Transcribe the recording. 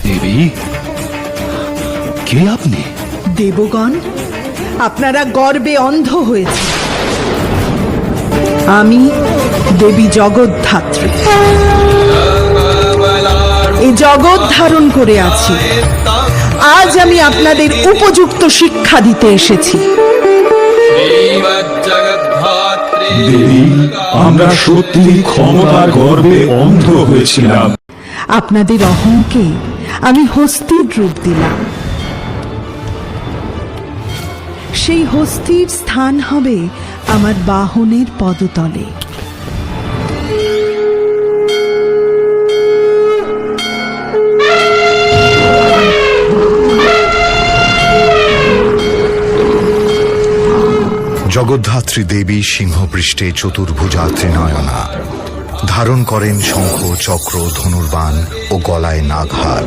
দেবী, কে আপনি? দেবগণ, আপনারা গর্বে অন্ধ হয়েছে। আমি দেবী জগদ্ধাত্রী, এই জগৎ ধারণ করে আছি। আজ আমি আপনাদের উপযুক্ত শিক্ষা দিতে এসেছি। দেবী, আমরা সত্যি ক্ষমতার গর্বে অন্ধ হয়েছিলাম। আপনাদের অহংকে আমি হস্তির রূপ দিলাম। সেই হস্তির স্থান হবে আমার বাহনের পদতলে। জগদ্ধাত্রী দেবী সিংহপৃষ্ঠে চতুর্ভুজা ত্রিনয়না, ধারণ করেন শঙ্খ, চক্র, ধনুর্বাণ ও গলায় নাগহার।